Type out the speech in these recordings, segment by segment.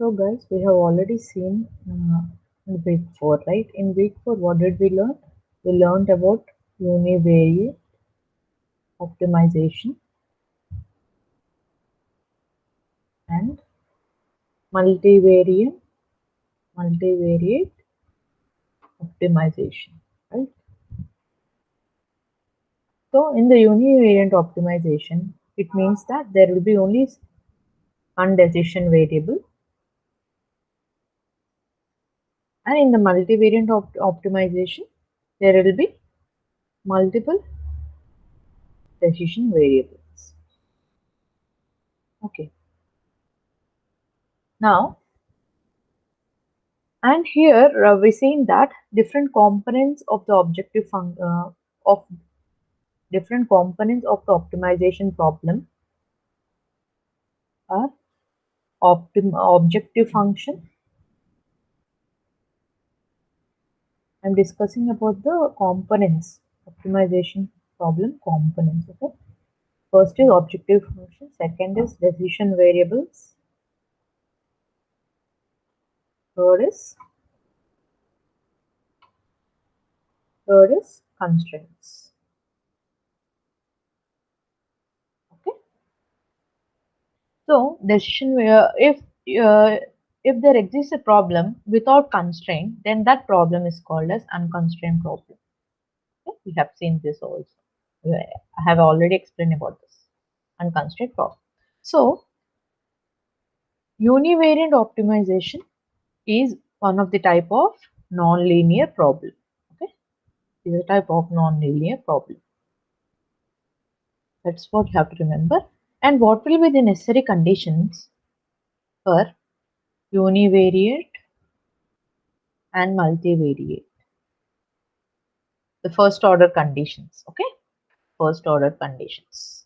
So guys, we have already seen in week 4, right? In week 4, what did we learn? We learned about univariate optimization and multivariate optimization, right? So in the univariate optimization, it means that there will be only one decision variable, and in the multivariate optimization, there will be multiple decision variables. Okay. Now, and here we're saying that different components of the of different components of the optimization problem are objective function. I'm discussing about the components, optimization problem components. Okay. First is objective function, second is decision variables, third is constraints. Okay. So decision if there exists a problem without constraint, then that problem is called as unconstrained problem. Okay? We have seen this also. I have already explained about this unconstrained problem. So univariant optimization is one of the type of non-linear problem. Okay, it is a type of non-linear problem. That's what you have to remember. And what will be the necessary conditions for univariate and multivariate? The first order conditions. Okay, first order conditions.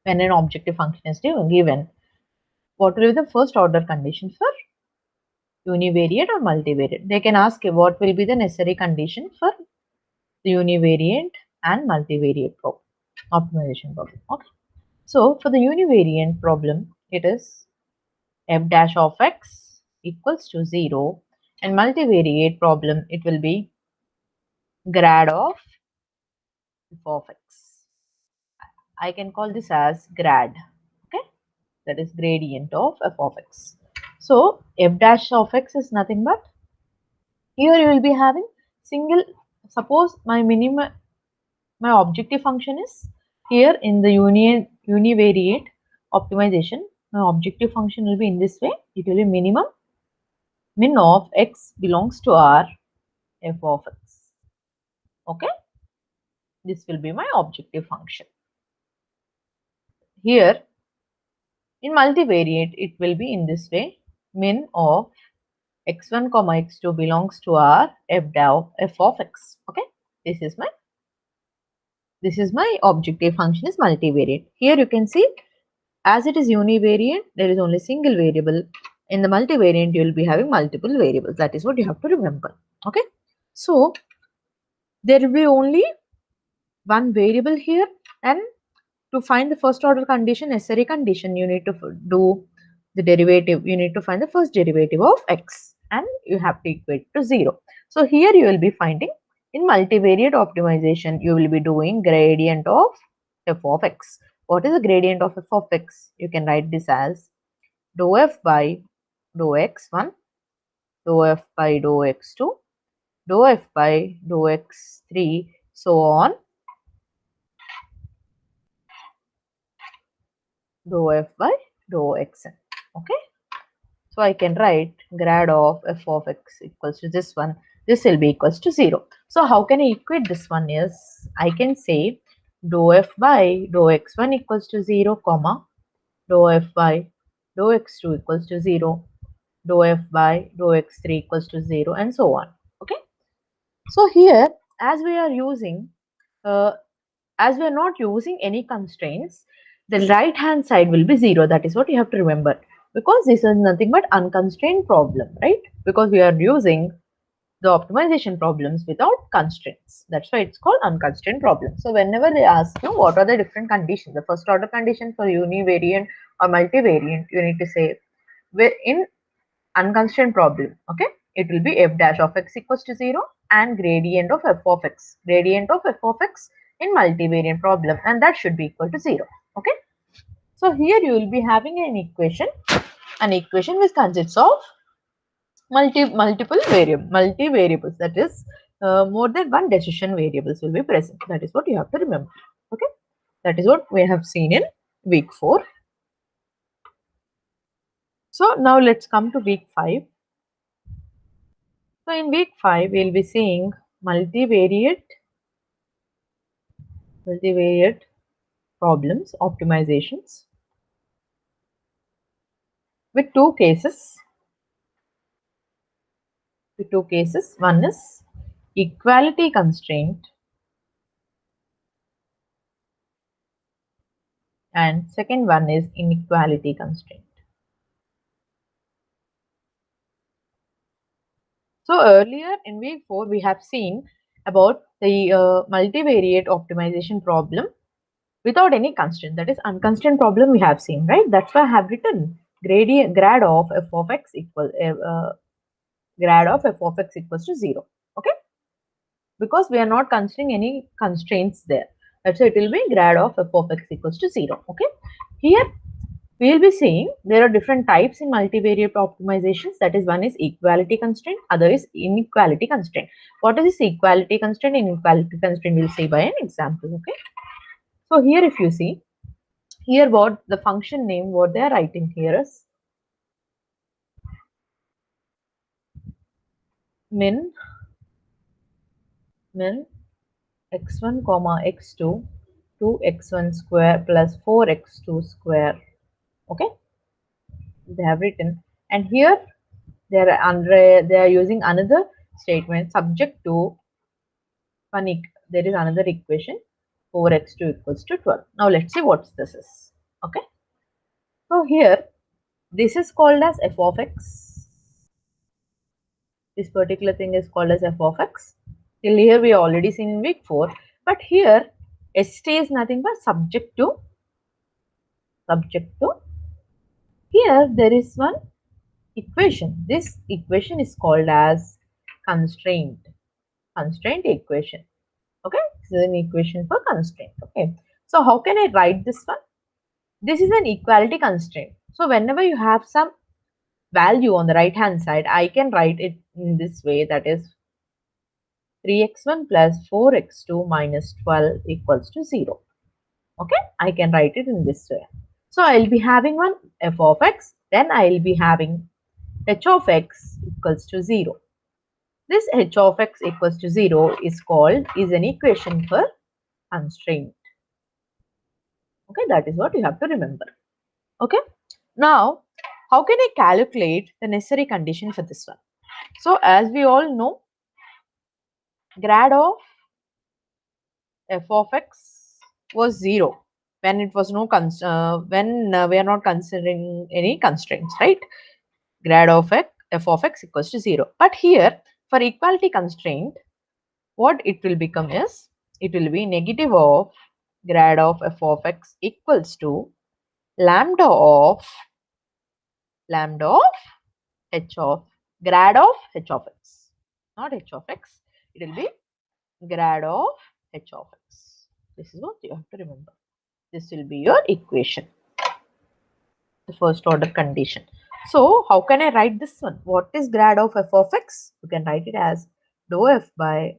When an objective function is given, what will be the first order condition for univariate or multivariate? They can ask what will be the necessary condition for the univariate and multivariate problem, optimization problem. Okay. So for the univariant problem, it is f dash of x equals to 0, and multivariate problem, it will be grad of f of x. I can call this as grad. Okay, that is gradient of f of x. So f dash of x is nothing but, here you will be having single, suppose my objective function is here in the univariate optimization, my objective function will be in this way. It will be min of x belongs to R f of x. Okay, this will be my objective function. Here in multivariate, it will be in this way, min of x1 comma x2 belongs to R f of x. Okay, this is my objective function is multivariate. Here you can see, as it is univariate, there is only single variable. In the multivariate, you will be having multiple variables. That is what you have to remember. Okay, so there will be only one variable here, and to find the first order condition, necessary condition, you need to do the derivative. You need to find the first derivative of x, and you have to equate to 0. So here you will be finding, in multivariate optimization, you will be doing gradient of f of x. What is the gradient of f of x? You can write this as dou f by dou x1, dou f by dou x2, dou f by dou x3, so on, dou f by dou xn. Okay, so I can write grad of f of x equals to this one. This will be equals to 0. So how can I equate this one? Is I can say dou f by dou x1 equals to 0, comma dou f by dou x2 equals to 0, dou f by dou x3 equals to 0, and so on. Okay, so here, as we are using as we are not using any constraints, the right hand side will be 0. That is what you have to remember, because this is nothing but unconstrained problem, right? Because we are using the optimization problems without constraints. That's why it's called unconstrained problem. So whenever they ask you what are the different conditions, the first order condition for univariant or multivariant, you need to say in unconstrained problem, okay, it will be f dash of x equals to 0 and gradient of f of x, gradient of f of x in multivariant problem, and that should be equal to 0. Okay, so here you will be having an equation which consists of multivariables, that is more than one decision variables will be present. That is what you have to remember. Okay, that is what we have seen in week 4. So now let's come to week 5. So in week 5 we will be seeing multivariate problems, optimizations with two cases. One is equality constraint and second one is inequality constraint. So earlier in week 4 we have seen about the multivariate optimization problem without any constraint, that is unconstrained problem we have seen, right? That's why I have written grad of f of x equals to 0. Okay, because we are not considering any constraints there. That's why it will be grad of f of x equals to 0. Okay, here we will be seeing there are different types in multivariate optimizations. That is, one is equality constraint, other is inequality constraint. What is this equality constraint? Inequality constraint we'll see by an example. Okay, so here if you see, here what the function name, what they are writing here is min x1 comma x2 2x1 square plus 4x2 square. Okay, they have written, and here they are using another statement subject to there is another equation 4x2 equals to 12. Now let's see what this is. Okay, so here this is called as f of x. This particular thing is called as f of x. Till here we already seen in week 4, but here st is nothing but subject to here there is one equation. This equation is called as constraint equation. Okay, this is an equation for constraint. Okay, so how can I write this one? This is an equality constraint. So whenever you have some value on the right hand side, I can write it in this way, that is 3x1 plus 4x2 minus 12 equals to 0. Okay, I can write it in this way. So I'll be having one f of x, then I'll be having h of x equals to 0. This h of x equals to 0 is an equation for constraint. Okay, that is what you have to remember. Okay, now how can I calculate the necessary condition for this one? So as we all know, grad of f of x was 0 when it was no we are not considering any constraints, right? Grad of f of x equals to 0. But here for equality constraint, what it will become is, it will be negative of grad of f of x equals to lambda of h of grad of h of x, not h of x, it will be grad of h of x. This is what you have to remember. This will be your equation, the first order condition. So how can I write this one? What is grad of f of x? You can write it as dou f by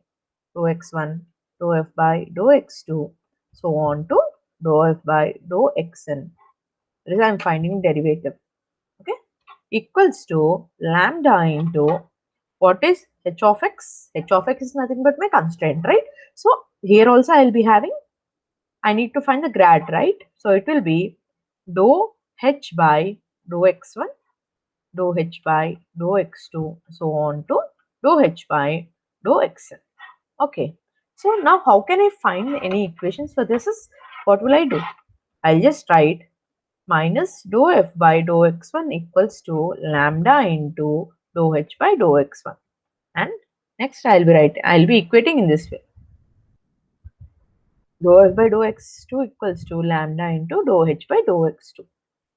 dou x1, dou f by dou x2, so on to dou f by dou xn. That is, I am finding derivative. Okay, equals to lambda into what is h of x? H of x is nothing but my constraint, right? So here also I will be having, I need to find the grad, right? So it will be dou h by dou x1, dou h by dou x2, so on to dou h by dou xn. Okay, so now how can I find any equations for this? Is what will I do? I'll just write minus dou f by dou x1 equals to lambda into dou h by dou x1, and Next, I'll be equating in this way. Dou f by dou x2 equals to lambda into dou h by dou x2.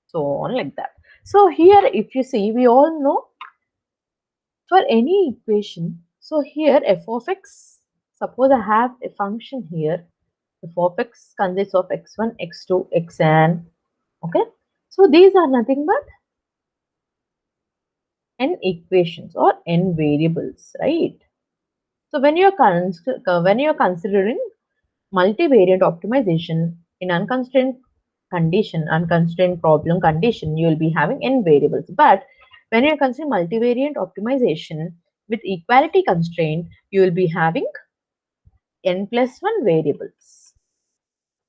So on like that. So here, if you see, we all know for any equation, so here f of x, suppose I have a function here, f of x consists of x1, x2, xn, okay? So these are nothing but n equations or n variables, right? So when you're considering multivariate optimization in unconstrained problem condition, you will be having n variables. But when you're considering multivariate optimization with equality constraint, you will be having n plus 1 variables.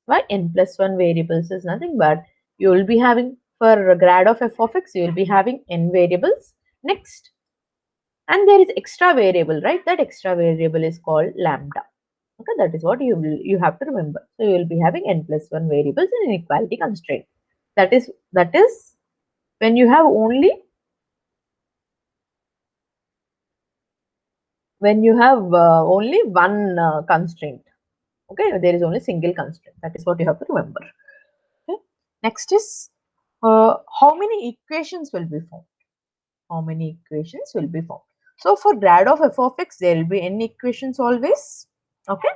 Why n plus 1 variables is nothing but you will be having for grad of f of x, you will be having n variables. Next, and there is extra variable, right? That extra variable is called lambda. Okay, that is what you have to remember. So you will be having n plus 1 variables in inequality constraint. That is when you have only only one constraint. Okay, there is only single constraint. That is what you have to remember. Okay. Next is how many equations will be formed. How many equations will be formed? So for grad of f of x, there will be n equations always. Okay,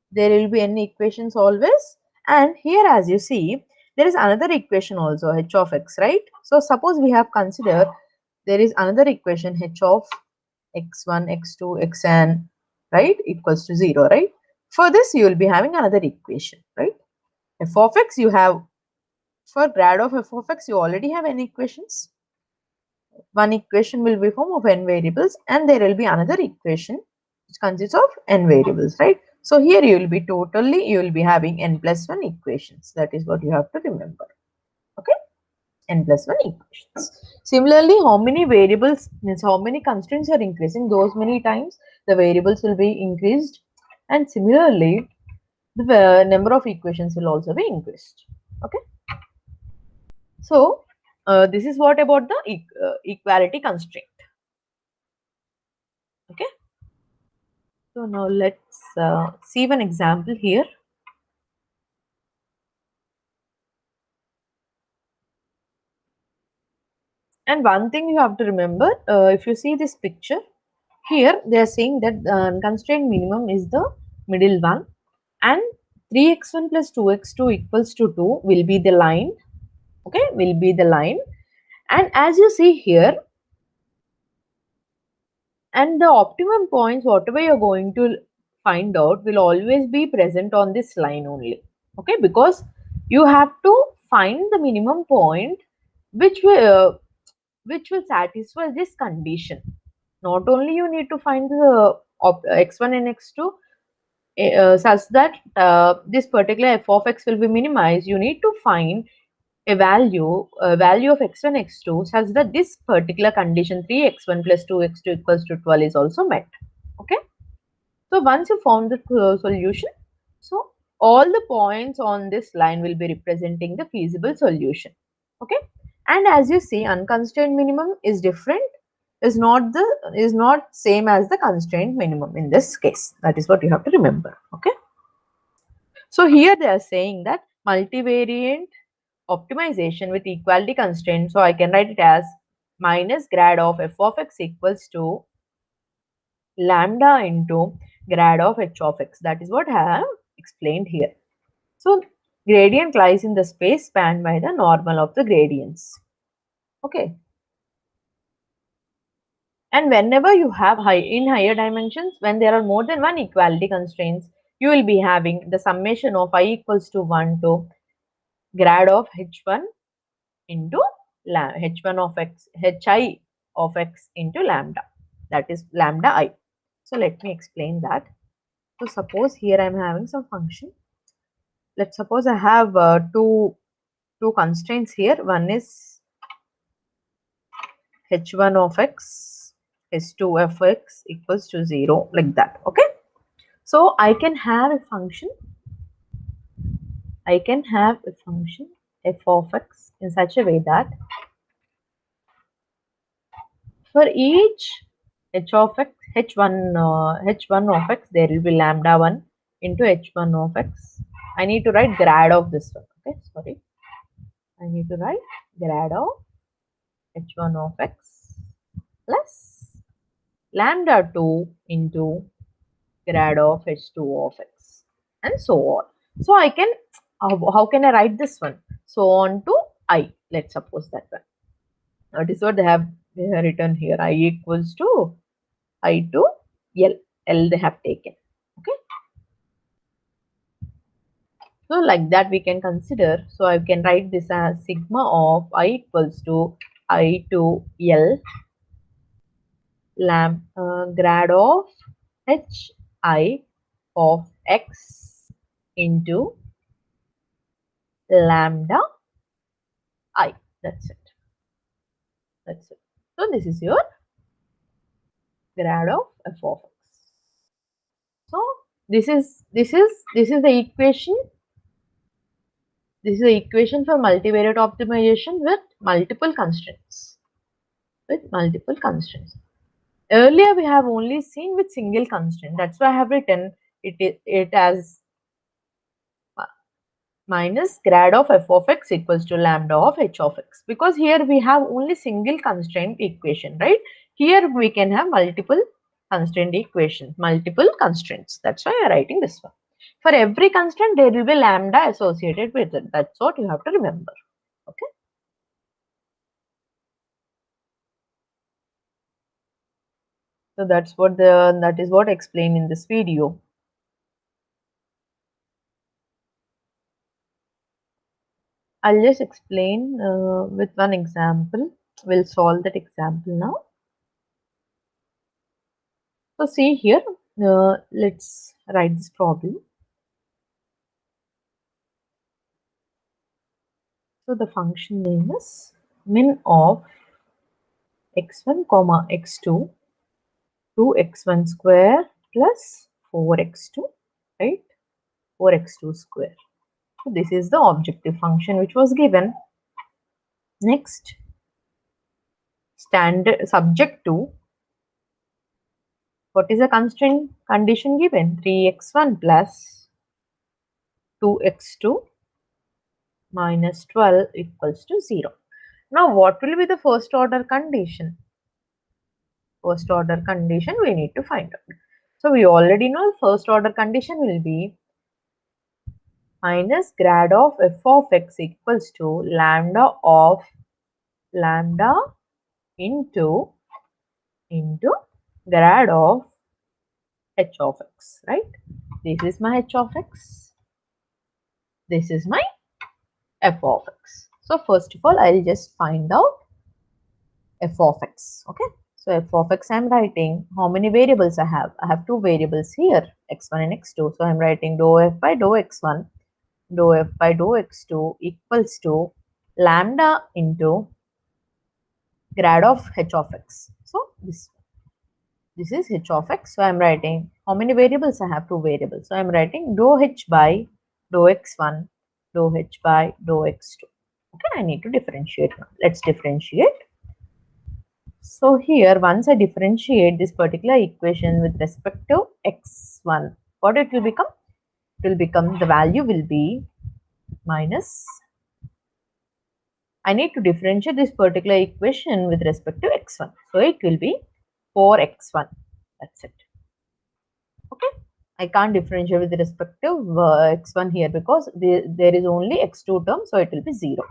there will be n equations always, and here as you see there is another equation also, h of x, right? So suppose we have considered there is another equation, h of x1, x2, xn, right, equals to 0, right? For this you will be having another equation, right? F of x, you have for grad of f of x you already have n equations. One equation will be form of n variables, and there will be another equation which consists of n variables, right? So here you will be having n plus 1 equations. That is what you have to remember. Okay, n plus 1 equations. Similarly, how many variables means how many constraints are increasing, those many times the variables will be increased, and similarly the number of equations will also be increased. Okay, so this is what about the equality constraint. Okay. So now let's see one example here. And one thing you have to remember, if you see this picture, here they are saying that constraint minimum is the middle one, and 3x1 plus 2x2 equals to 2 will be the line. Okay, will be the line. And as you see here, and the optimum points, whatever you're going to find out, will always be present on this line only. Okay, because you have to find the minimum point which will satisfy this condition. Not only you need to find the x1 and x2 such that this particular f of x will be minimized, you need to find a value of x1 x2 such that this particular condition 3x1 plus 2x2 equals to 12 is also met. Okay, so once you found the solution, so all the points on this line will be representing the feasible solution. Okay, and as you see, unconstrained minimum is different, is not same as the constrained minimum in this case. That is what you have to remember. Okay, so here they are saying that multivariate optimization with equality constraint. So I can write it as minus grad of f of x equals to lambda into grad of h of x. That is what I have explained here. So gradient lies in the space spanned by the normal of the gradients. Okay. And whenever you have higher dimensions, when there are more than one equality constraints, you will be having the summation of I equals to 1 to grad of h1 into h1 of x, hi of x into lambda. That is lambda I. So let me explain that. So suppose here I am having some function. Let's suppose I have two constraints here. One is h1 of x, h2 of x equals to 0, like that. Okay. So I can have a function. I can have a function f of x in such a way that for each h of x, h1 of x, there will be lambda 1 into h1 of x. I need to write grad of this one. Okay, sorry. I need to write grad of h1 of x plus lambda 2 into grad of h2 of x and so on. So I can, how can I write this one? So on to I, let's suppose that one. That is what they have written here. I equals to I to L. L they have taken. Okay. So like that we can consider. So I can write this as sigma of I equals to I to L grad of h I of x into lambda I. That's it. That's it. So this is your grad of f of x. So this is the equation. This is the equation for multivariate optimization with multiple constraints. With multiple constraints. Earlier we have only seen with single constraint. That's why I have written it as minus grad of f of x equals to lambda of h of x, because here we have only single constraint equation, right? Here we can have multiple constraint equations, multiple constraints. That's why I am writing this one. For every constraint there will be lambda associated with it. That's what you have to remember. Okay. So that is what explained in this video. I'll just explain with one example. We'll solve that example now. So see here, let's write this problem. So the function name is min of x1 comma x2 to x1 square plus 4x2, right? 4x2 square. So this is the objective function which was given. Next, standard subject to, what is the constraint condition given? 3x1 plus 2x2 minus 12 equals to 0. Now what will be the first order condition? First order condition we need to find out. So we already know first order condition will be minus grad of f of x equals to lambda of lambda into grad of h of x, right? This is my h of x. This is my f of x. So first of all, I'll just find out f of x. Okay. So f of x, I'm writing how many variables I have. I have two variables here, x1 and x2. So I'm writing dou f by dou x1, dou f by dou x2 equals to lambda into grad of h of x. So this is h of x. So I'm writing how many variables I have, two variables. So I'm writing dou h by dou x1, dou h by dou x2. Okay, I need to differentiate now. Let's differentiate. So here, once I differentiate this particular equation with respect to x1, what it will become? It will become, the value will be minus, I need to differentiate this particular equation with respect to x1. So it will be 4x1. That's it. Okay. I can't differentiate with respect to x1 here because there is only x2 term. So it will be 0.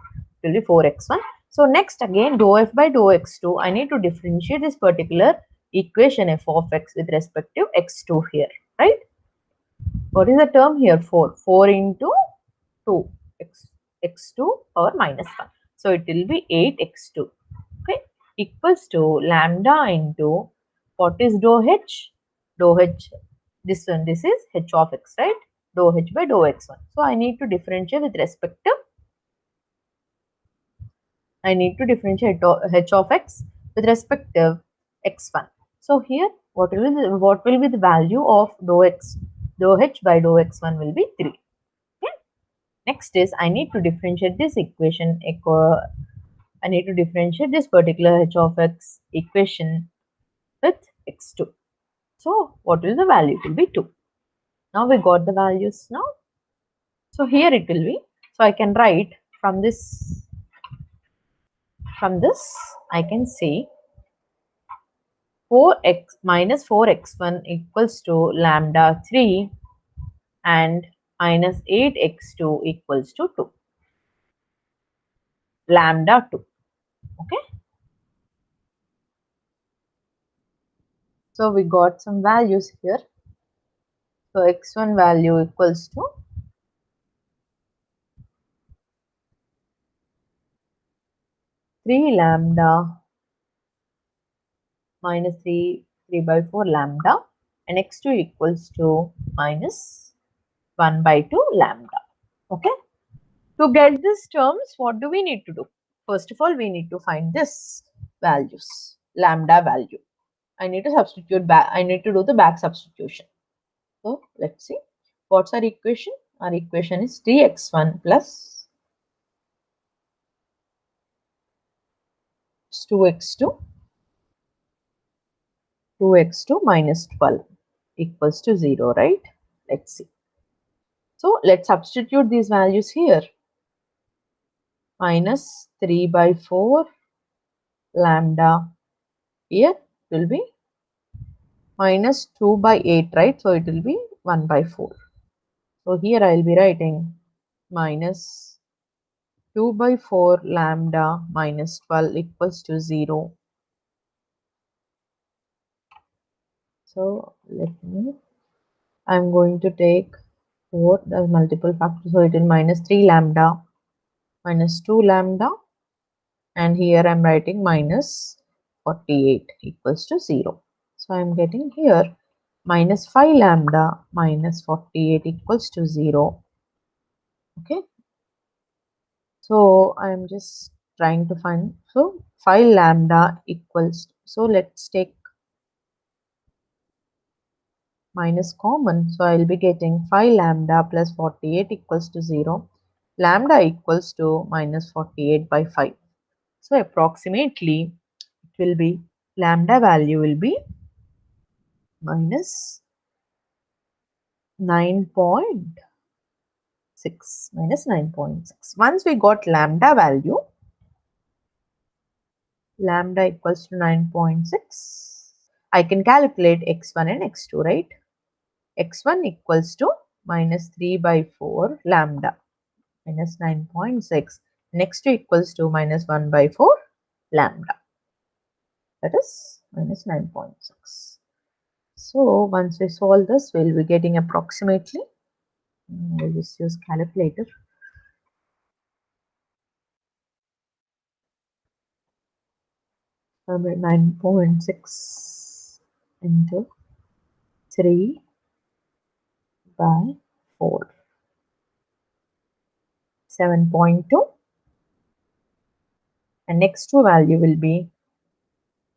It will be 4x1. So next again, dou f by dou x2, I need to differentiate this particular equation f of x with respect to x2 here, right? What is the term here? 4. 4 into 2, x2 power minus 1. So it will be 8x2, okay, equals to lambda into, what is dou h? Dou h, this one, this is h of x, right? Dou h by dou x1. So I need to differentiate with respect to, h of x with respect to x1. So here, what will be the value of dou h by dou x1 will be 3. Okay. Next is, I need to differentiate this equation. I need to differentiate this particular h of x equation with x2. So what will the value? It will be 2. Now we got the values now. So here it will be. So I can write from this I can say 4x minus 4x1 equals to lambda 3 and minus 8x2 equals to 2. Lambda 2. Okay. So we got some values here. So x1 value equals to 3 lambda minus 3 by 4 lambda, and x2 equals to minus 1 by 2 lambda. Okay. To get these terms, what do we need to do? First of all, we need to find this values, lambda value. I need to substitute back. I need to do the back substitution. So let's see. What's our equation? Our equation is 3x1 plus 2x2 minus 12 equals to 0, right? Let's see. So let's substitute these values here. Minus 3 by 4 lambda. Here will be minus 2 by 8, right? So it will be 1 by 4. So here I will be writing minus 2 by 4 lambda minus 12 equals to 0. So I'm going to take 4 as multiple factors. So it is minus 3 lambda minus 2 lambda, and here I'm writing minus 48 equals to 0. So I'm getting here minus 5 lambda minus 48 equals to 0. Okay. So I'm just trying to find, so 5 lambda equals, so let's take minus common. So I'll be getting 5 lambda plus 48 equals to 0. Lambda equals to minus 48 by 5. So approximately it will be, lambda value will be minus 9.6, minus 9.6. Once we got lambda value, lambda equals to 9.6, I can calculate x1 and x2, right? x1 equals to minus 3 by 4 lambda minus 9.6, and x2 equals to minus 1 by 4 lambda, that is minus 9.6. So once we solve this, we'll be getting approximately, we'll just use calculator. So 9.6 into 3 by 4, 7.2, and next two value will be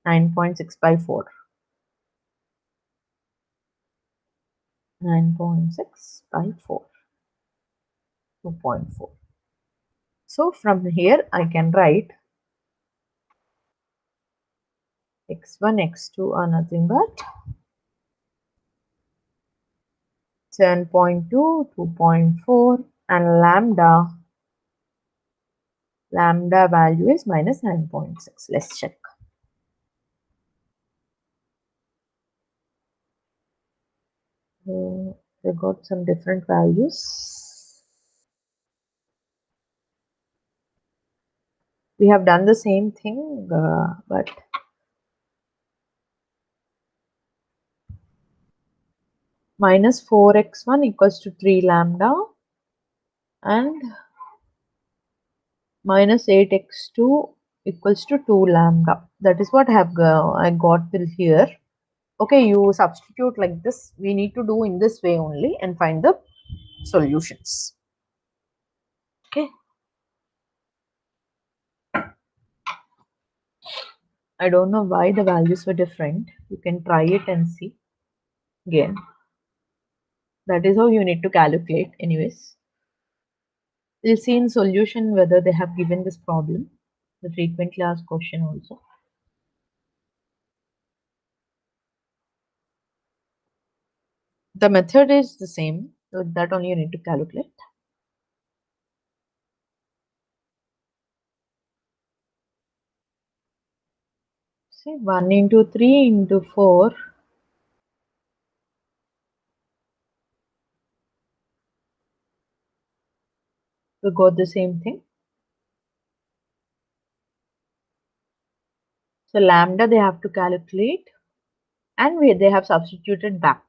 9.6 by 4, 9.6 by 4, 2.4. So from here I can write x1, x2 are nothing but 7.2, 2.4, and lambda value is minus 9.6. Let's check. We got some different values. We have done the same thing, but minus 4x1 equals to 3 lambda and minus 8x2 equals to 2 lambda. That is what I got till here. Okay, you substitute like this. We need to do in this way only and find the solutions. Okay. I don't know why the values were different. You can try it and see again. That is how you need to calculate anyways. We'll see in solution whether they have given this problem, the frequently asked question also. The method is the same, so that only you need to calculate. See, 1 into 3 into 4. We got the same thing. So lambda they have to calculate, and they have substituted back.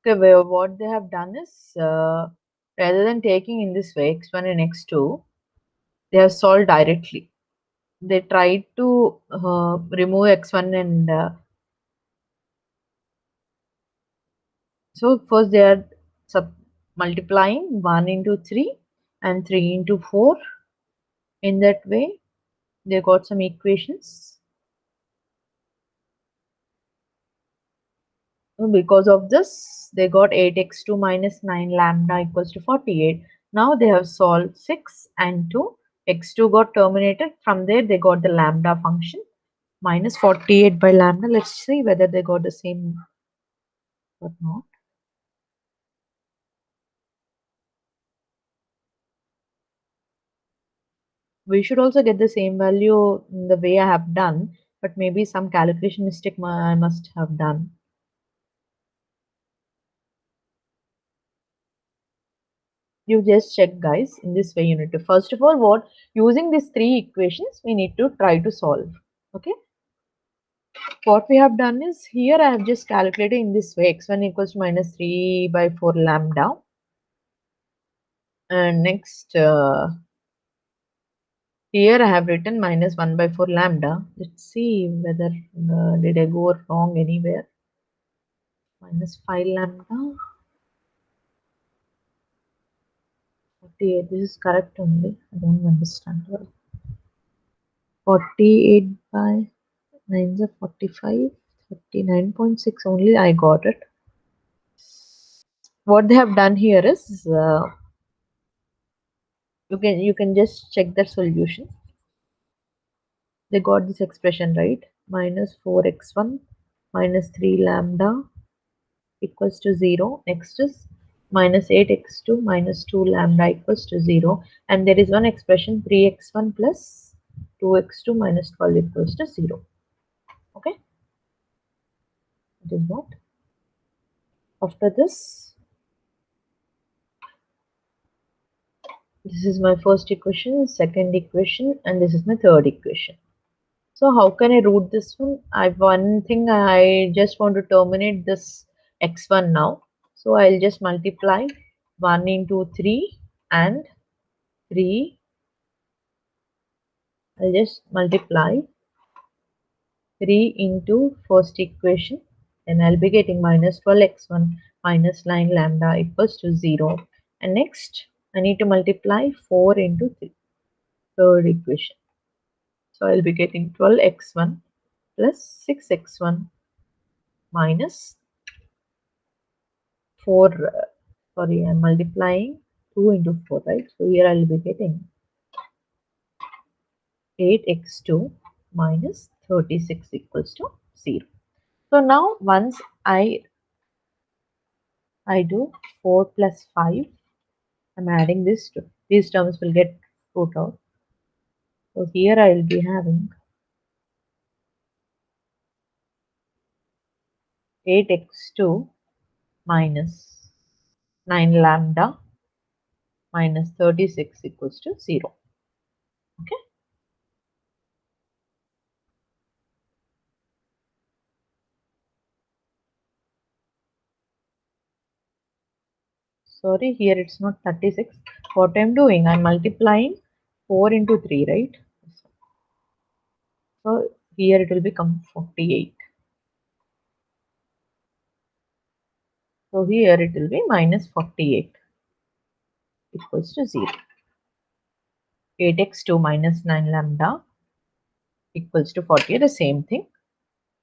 Okay, well, what they have done is, rather than taking in this way x1 and x2, they have solved directly. They tried to remove x1 and so first they are multiplying 1 into 3 and 3 into 4. In that way, they got some equations. So because of this, they got 8x2 minus 9 lambda equals to 48. Now they have solved 6 and 2. x2 got terminated. From there, they got the lambda function minus 48 by lambda. Let's see whether they got the same or not. We should also get the same value in the way I have done, but maybe some calculation mistake I must have done. You just check, guys. In this way you need to, first of all, what using these three equations we need to try to solve. Okay, what we have done is, here I have just calculated in this way, x1 equals to minus 3 by 4 lambda, and next here I have written minus 1 by 4 lambda. Let's see whether did I go wrong anywhere. Minus 5 lambda 48. This is correct only. I don't understand why. 48 by 9 is 45. 39.6 only. I got it. What they have done here is, you can just check the solution. They got this expression right. Minus 4x1 minus 3 lambda equals to 0. Next is minus 8x2 minus 2 lambda equals to 0. And there is one expression 3x1 plus 2x2 minus 12 equals to 0. Okay. That is what. After this is my first equation, second equation, and this is my third equation. So how can I root this one? One thing, I just want to terminate this x1 now. So I'll just multiply 1 into 3 and 3. I'll just multiply 3 into first equation. Then I'll be getting minus 12x1 minus 9 lambda equals to 0. And next, I need to multiply 4 into 3. Third equation. So I'll be getting 12x1 plus 6x1 minus 4. Sorry, I'm multiplying 2 into 4, right? So here I'll be getting 8x2 minus 36 equals to 0. So now once I do 4 plus 5, I'm adding this to these terms will get put out. So here I will be having 8x2 minus 9 lambda minus 36 equals to 0. Okay. Sorry, here it's not 36. What I'm doing, I'm multiplying 4 into 3, right? So here it will become 48. So here it will be minus 48 equals to 0. 8x2 minus 9 lambda equals to 48, the same thing.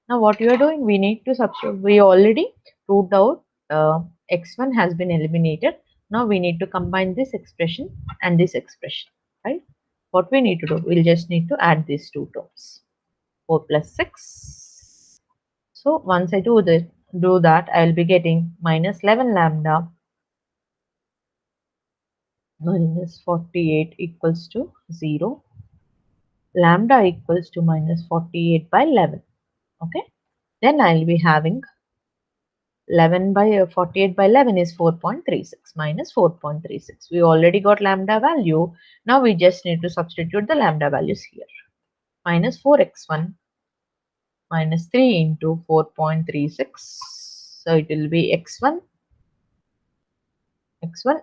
Now what we are doing, we need to substitute. We already proved out x1 has been eliminated. Now we need to combine this expression and this expression, right? what we need to do, we'll just need to add these two terms. 4 plus 6. So once I do that, I'll be getting minus 11 lambda minus 48 equals to 0. Lambda equals to minus 48 by 11. Okay. Then I'll be having 11 by 48 by 11 is 4.36 minus 4.36. We already got lambda value. Now we just need to substitute the lambda values here. Minus 4x1 minus 3 into 4.36. So it will be x1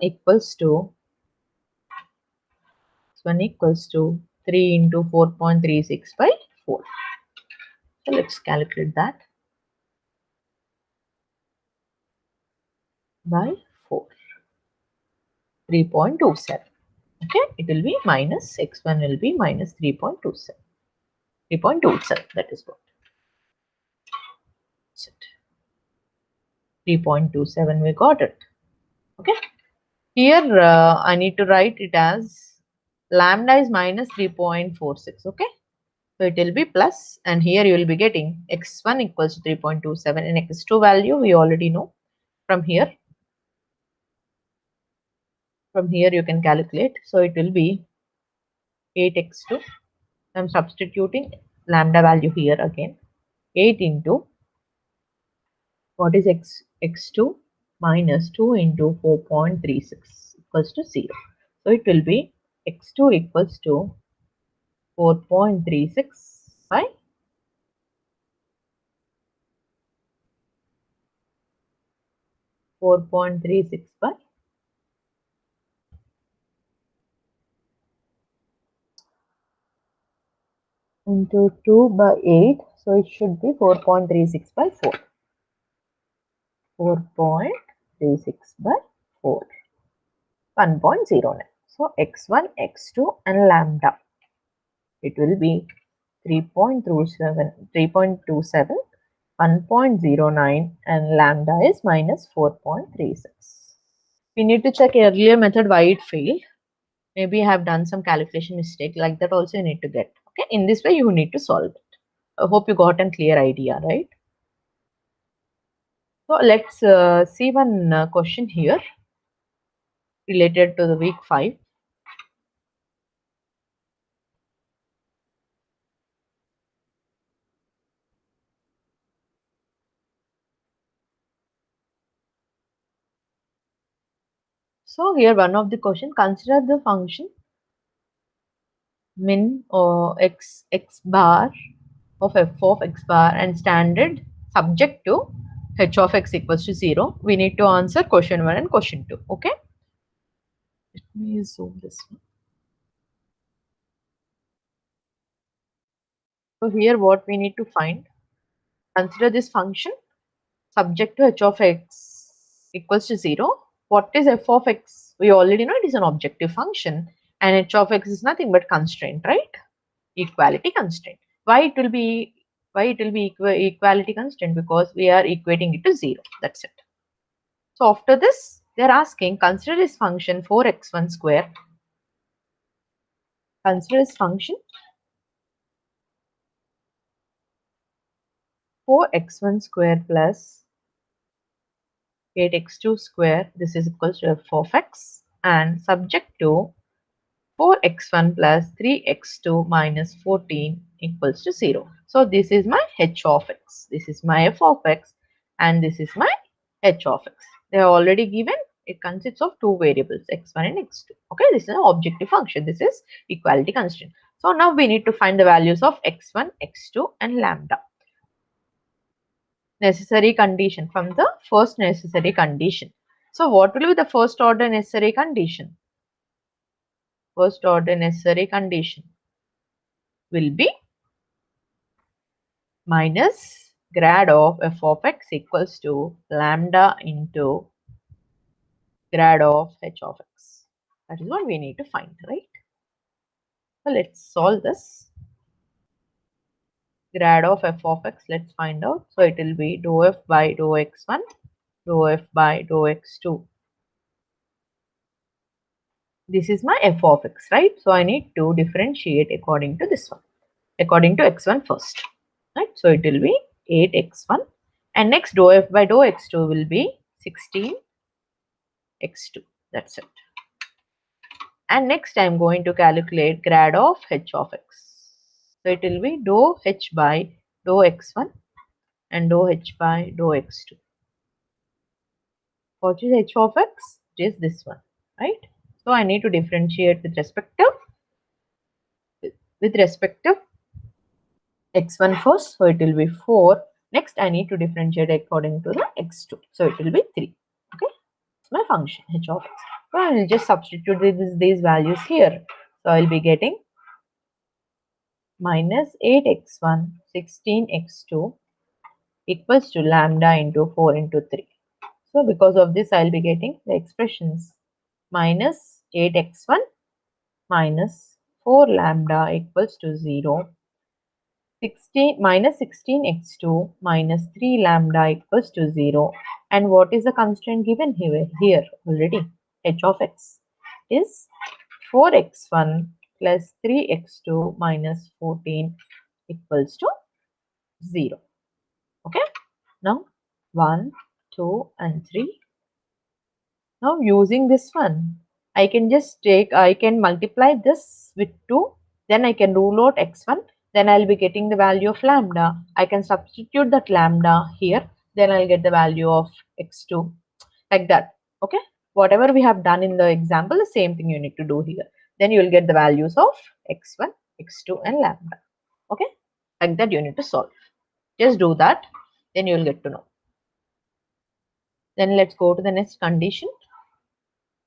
equals to 3 into 4.36 by 4. So let's calculate that by 4. 3.27. Okay, it will be minus x1 will be minus 3.27. 3.27, that is what. 3.27, we got it. Okay. Here I need to write it as lambda is minus 3.46. Okay. So it will be plus, and here you will be getting x1 equals to 3.27 and x2 value we already know. From here you can calculate. So it will be 8x2. I'm substituting lambda value here again. 8 into what is x2 minus 2 into 4.36 equals to 0. So it will be x2 equals to 4.36 by 4.36 by into 2 by 8. So it should be 4.36 by 4. 4.36 by 4. 1.09. So x1, x2 and lambda. It will be 3.27, 1.09 and lambda is minus 4.36. We need to check earlier method why it failed. Maybe I have done some calculation mistake, like that also you need to get. Okay, in this way you need to solve it. I hope you got a clear idea, right? So let's see one question here related to the week 5. So here one of the question, consider the function min or x bar of f of x bar and standard subject to h of x equals to 0. We need to answer question 1 and question 2. Okay. Let me zoom this one. So here what we need to find, consider this function subject to h of x equals to 0. What is f of x? We already know it is an objective function and h of x is nothing but constraint, right? Equality constraint. Why it will be equality constraint? Because we are equating it to 0. That's it. So after this, they are asking, consider this function 4x1 square. Consider this function 4x1 square plus 8x2 square. This is equal to f of x and subject to 4x1 plus 3x2 minus 14 equals to 0. So this is my h of x. This is my f of x and this is my h of x. They are already given. It consists of two variables x1 and x2. Okay, this is an objective function. This is equality constraint. So now we need to find the values of x1, x2 and lambda. Necessary condition from the first necessary condition. So what will be the first order necessary condition? First order necessary condition will be minus grad of f of x equals to lambda into grad of h of x. That is what we need to find, right? So let's solve this. Grad of f of x, let's find out. So it will be dou f by dou x1, dou f by dou x2. This is my f of x, right? So I need to differentiate according to this one, according to x1 first, right? So it will be 8x1, and next dou f by dou x2 will be 16x2. That's it. And next I'm going to calculate grad of h of x. So it will be dou h by dou x1 and dou h by dou x2. What is h of x? It is this one, right? So I need to differentiate with respect to x1 first. So it will be 4. Next I need to differentiate according to the x2. So it will be 3. Okay, it's my function h of x. So I will just substitute these values here. So I will be getting minus 8x1 16x2 equals to lambda into 4 into 3. So because of this I will be getting the expressions minus 8x1 minus 4 lambda equals to 0, 16 minus 16x2 minus 3 lambda equals to 0. And what is the constraint given here already? H of x is 4x1 plus 3x2 minus 14 equals to 0. Okay, now 1, 2 and 3. Now using this one, I can multiply this with 2, then I can rule out x1, then I'll be getting the value of lambda. I can substitute that lambda here, then I'll get the value of x2, like that. Okay, whatever we have done in the example, the same thing you need to do here. Then you will get the values of x1, x2 and lambda. Okay, like that you need to solve. Just do that, then you will get to know. Then let's go to the next condition.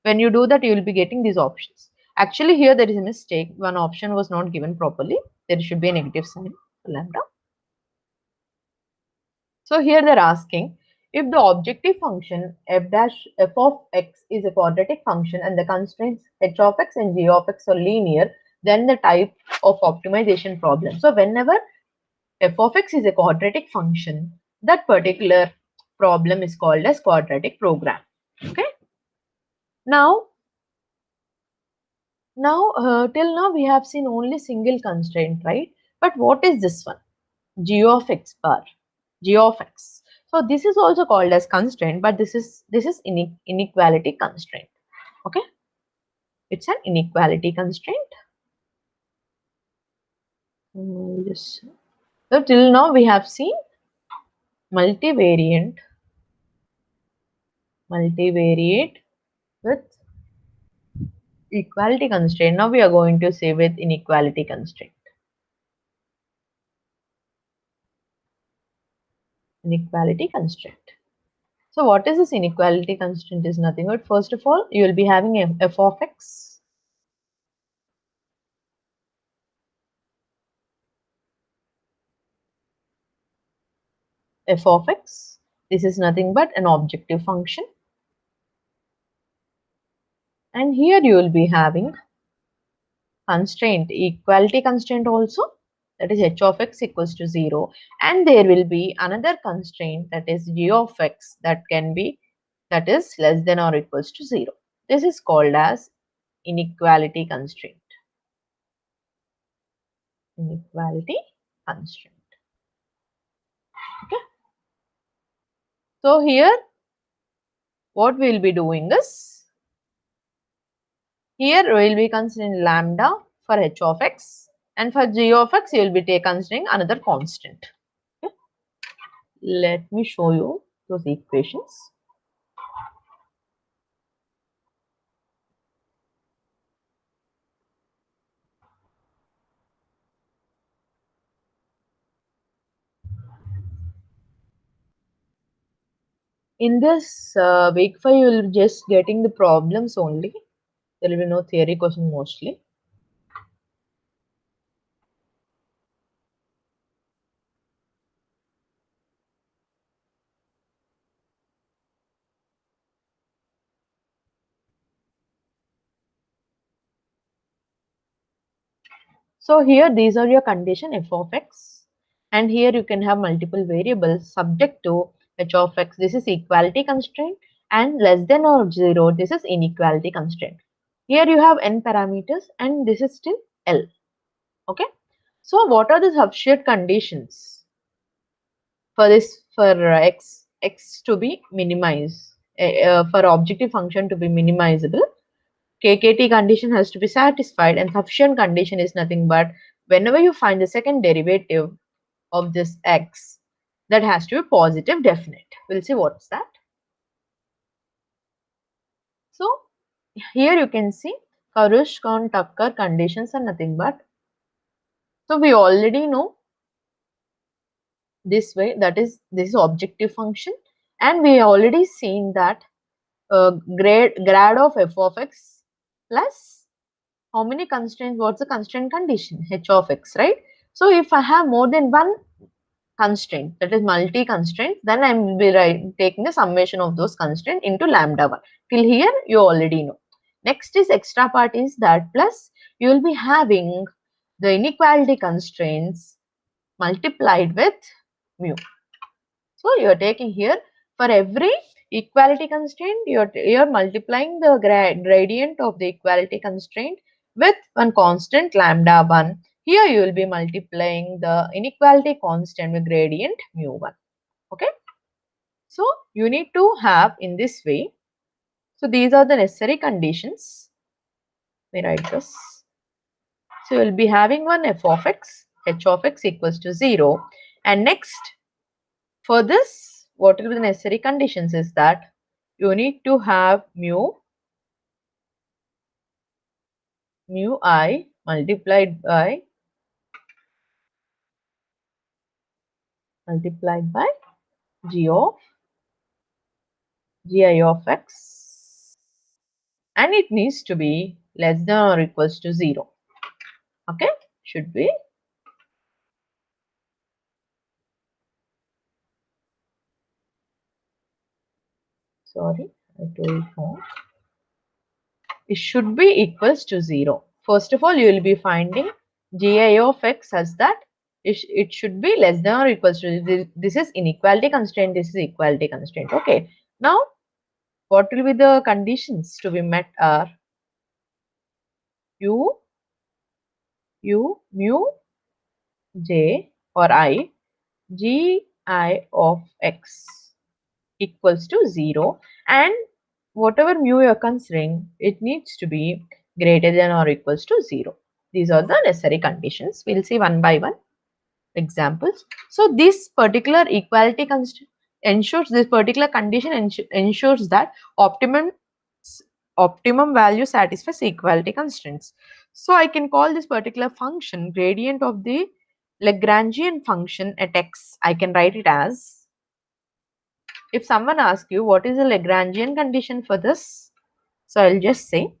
When you do that, you will be getting these options. Actually, here there is a mistake. One option was not given properly. There should be a negative sign for lambda. So here they're asking if the objective function f of x is a quadratic function and the constraints h of x and g of x are linear, then the type of optimization problem. So whenever f of x is a quadratic function, that particular problem is called as quadratic program. Okay. Now till now we have seen only single constraint, right? But what is this one? G of x bar, G of x. So this is also called as constraint, but this is inequality constraint. Okay, it's an inequality constraint. Yes. So till now we have seen multivariate with equality constraint. Now we are going to say with inequality constraint. Inequality constraint. So what is this inequality constraint? Is nothing but, first of all, you will be having f of x. F of x. This is nothing but an objective function. And here you will be having constraint, equality constraint also, that is h of x equals to 0. And there will be another constraint, that is g of x, that is less than or equals to 0. This is called as inequality constraint. Inequality constraint. Okay. So here what we will be doing is, here we will be considering lambda for h of x, and for g of x you will be considering another constant. Okay. Let me show you those equations. In this week 5, you will just getting the problems only. There will be no theory question mostly. So here these are your condition f of x, and here you can have multiple variables subject to h of x. This is equality constraint, and less than or 0, this is inequality constraint. Here you have n parameters and this is still L. Okay. So what are the sufficient conditions for this, for x to be minimized, for objective function to be minimizable? KKT condition has to be satisfied, and sufficient condition is nothing but whenever you find the second derivative of this x, that has to be positive definite. We'll see what's that. So here you can see Karush-Tucker conditions are nothing but, so we already know this way, that is, this is objective function, and we already seen that grad of f of x plus how many constraints, what's the constraint condition, h of x, right? So if I have more than one constraint, that is multi constraint, then I will be taking the summation of those constraints into lambda 1. Till here you already know. Next is extra part is that plus you will be having the inequality constraints multiplied with mu. So you are taking here for every equality constraint, you are multiplying the gradient of the equality constraint with one constant lambda 1. Here you will be multiplying the inequality constant with gradient mu 1. Okay. So you need to have in this way. So these are the necessary conditions. We write this. So you will be having one f of x, h of x equals to 0. And next, for this, what will be the necessary conditions is that you need to have mu I multiplied by g of gi of x, and it needs to be less than or equals to 0. Okay, should be. Sorry, I told wrong. It should be equals to 0. First of all, you will be finding gi of x as that it should be less than or equals to, this is inequality constraint, this is equality constraint. Okay. Now, what will be the conditions to be met are mu j or I gi of x equals to 0, and whatever mu you are considering, it needs to be greater than or equals to 0. These are the necessary conditions. We'll see one by one examples. So this particular equality constraint ensures, this particular condition ensures that optimum value satisfies equality constraints. So I can call this particular function gradient of the Lagrangian function at x. I can write it as, if someone asks you what is the Lagrangian condition for this, so I'll just say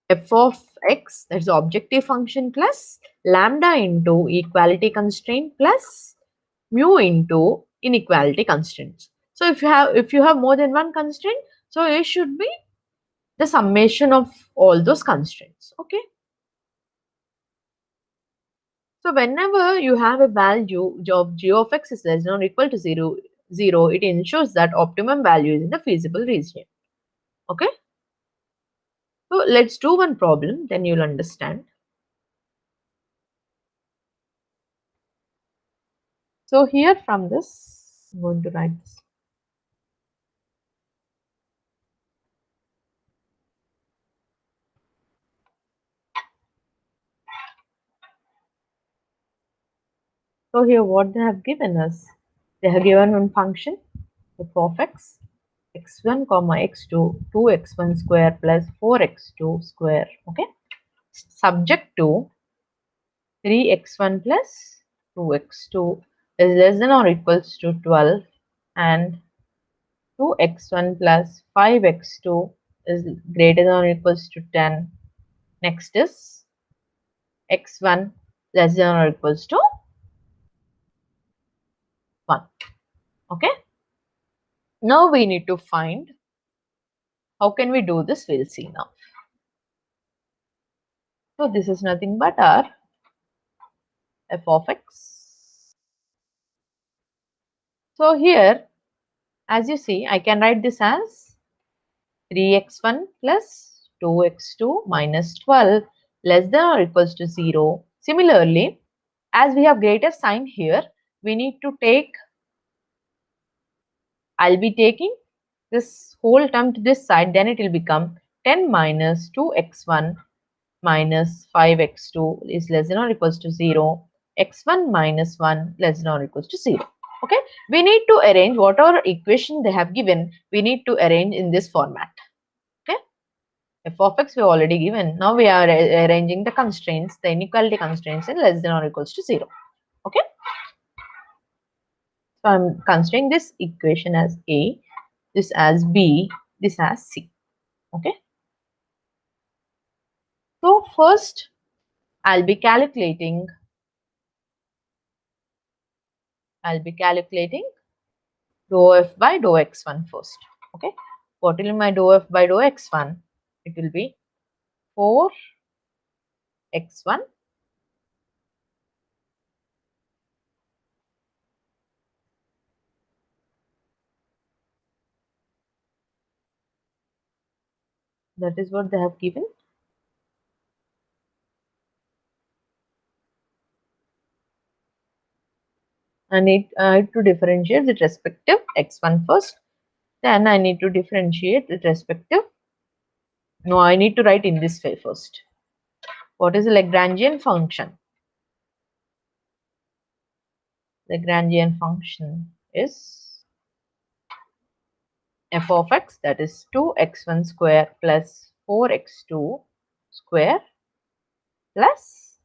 f of x, that's the objective function, plus lambda into equality constraint plus mu into inequality constraints. So if you have more than one constraint, so it should be the summation of all those constraints. Okay. So whenever you have a value of g of x is less than or equal to 0, it ensures that optimum value is in the feasible region. Okay. So let's do one problem, then you'll understand. So here from this, I'm going to write this. So here what they have given us, they have given one function f of x, x1 comma x2, 2x1 square plus 4x2 square. Okay, subject to 3x1 plus 2x2 is less than or equals to 12, and 2x1 plus 5x2 is greater than or equals to 10. Next is x1 less than or equals to 1. Okay. Now we need to find, how can we do this? We'll see now. So this is nothing but our f of x. So here As you see, I can write this as 3x1 plus 2x2 minus 12 less than or equals to 0. Similarly, as we have greater sign here, we need to take, I'll be taking this whole term to this side, then it will become 10 minus 2x1 minus 5x2 is less than or equals to 0. x1 minus 1 less than or equals to 0. Okay, we need to arrange whatever equation they have given, we need to arrange in this format. Okay, f of x we have already given. Now we are arranging the constraints, the inequality constraints in less than or equals to 0. Okay, so I'm considering this equation as A, this as B, this as C. Okay, so first I'll be calculating dou f by dou x1 first. Okay, what will be my dou f by dou x1? It will be 4x1 that is what they have given. I need to differentiate with respective x1 first. Then I need to differentiate with respective. No, I need to write in this way first. What is the Lagrangian function? Lagrangian function is f of x, that is 2x1 square plus 4x2 square plus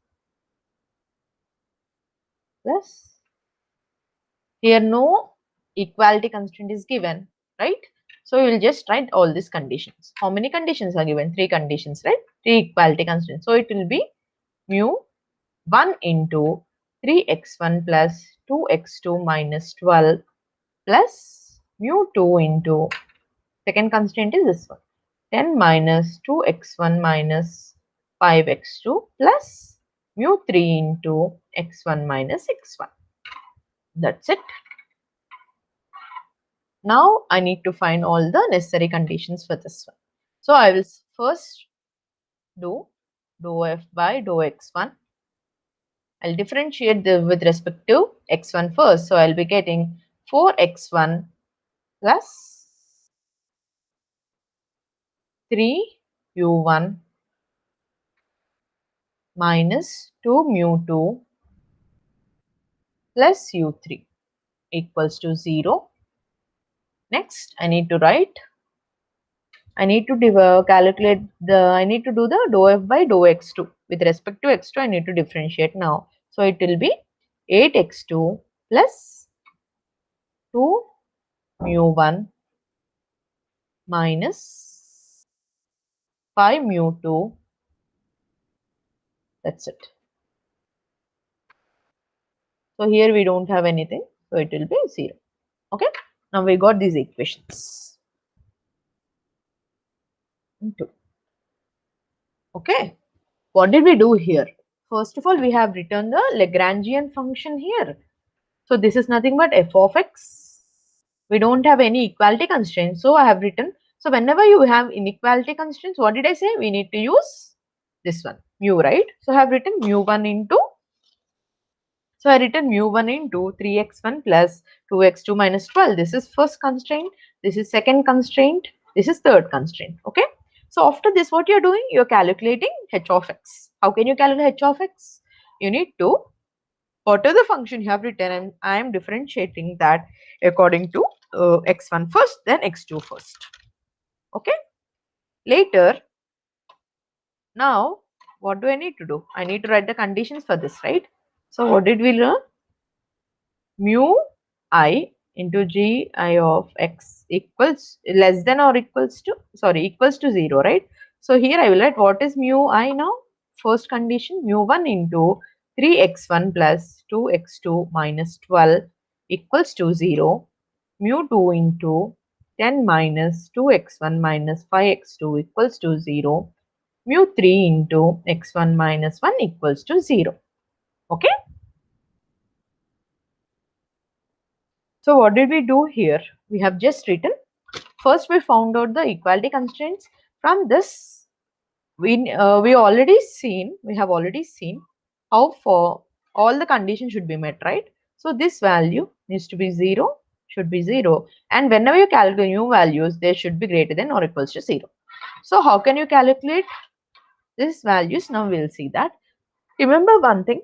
here no equality constraint is given, right? So you will just write all these conditions. How many conditions are given? 3 conditions, right? 3 equality constraints. So it will be mu 1 into 3x1 plus 2x2 minus 12 plus mu 2 into, second constraint is this one, 10 minus 2x1 minus 5x2 plus mu 3 into x1 minus x1. That's it. Now I need to find all the necessary conditions for this one. So I will first do dou f by dou x1. I'll differentiate with respect to x1 first. So I'll be getting 4x1 plus 3u1 minus 2 mu 2 plus u3 equals to 0. Next, I need to write, I need to calculate the, I need to do the dou f by dou x2. With respect to x2, I need to differentiate now. So it will be 8x2 plus 2 mu 1 minus 5 mu 2. That's it. So here we don't have anything. So it will be 0. Okay. Now we got these equations. 2. Okay. What did we do here? First of all, we have written the Lagrangian function here. So this is nothing but f of x. We don't have any equality constraints. So I have written. So whenever you have inequality constraints, what did I say? We need to use this one, mu, right? So I have written mu 1 into. So I written mu 1 into 3x1 plus 2x2 minus 12. This is first constraint. This is second constraint. This is third constraint. Okay. So after this, what you're doing? You're calculating h of x. How can you calculate h of x? You need to, whatever the function you have written, and I am differentiating that according to x1 first, then x2 first. Okay. Later, now what do I need to do? I need to write the conditions for this, right? So what did we learn? Mu I into g I of x equals less than or equals to, equals to 0, right? So here I will write what is mu I now. First condition, mu 1 into 3x1 plus 2x2 minus 12 equals to 0. Mu 2 into 10 minus 2x1 minus 5x2 equals to 0. Mu 3 into x1 minus 1 equals to 0. Okay. So what did we do here? we have just written. First, we found out the equality constraints. From this, we have already seen how for all the conditions should be met, right? So this value needs to be 0, should be 0, and whenever you calculate new values, they should be greater than or equals to 0. So how can you calculate these values? Now we'll see that. Remember one thing.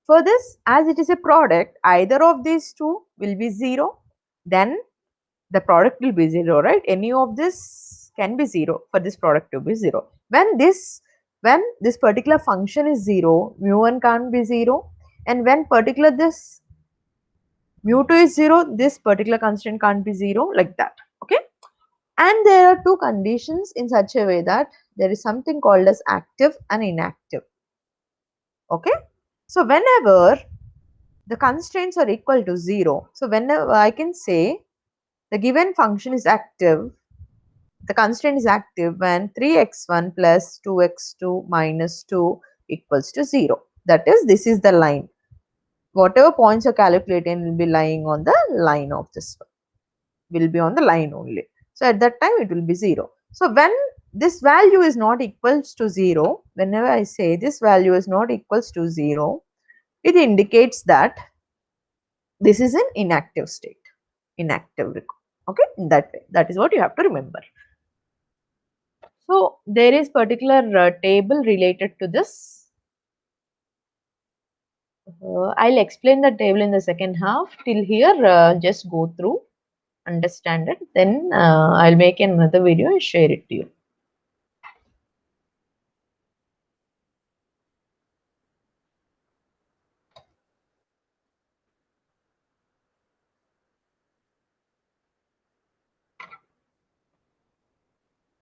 For this, as it is a product, either of these two will be 0, then the product will be 0, right? Any of this can be 0 for this product to be 0. When this particular function is 0, mu1 can't be 0, and when particular this mu2 is 0, this particular constraint can't be 0, like that. Okay, and there are two conditions in such a way that there is something called as active and inactive. Okay, so whenever the constraints are equal to 0, so whenever I can say the given function is active, the constraint is active when 3x1 plus 2x2 minus 2 equals to 0. That is, this is the line. Whatever points you are calculating will be lying on the line of this one, will be on the line only. So at that time it will be 0. So when this value is not equals to 0, whenever I say this value is not equals to 0, it indicates that this is an inactive state, inactive record. Okay, in that way, that is what you have to remember. So there is particular table related to this. I'll explain the table in the second half. Till here, just go through, understand it. Then I'll make another video and share it to you.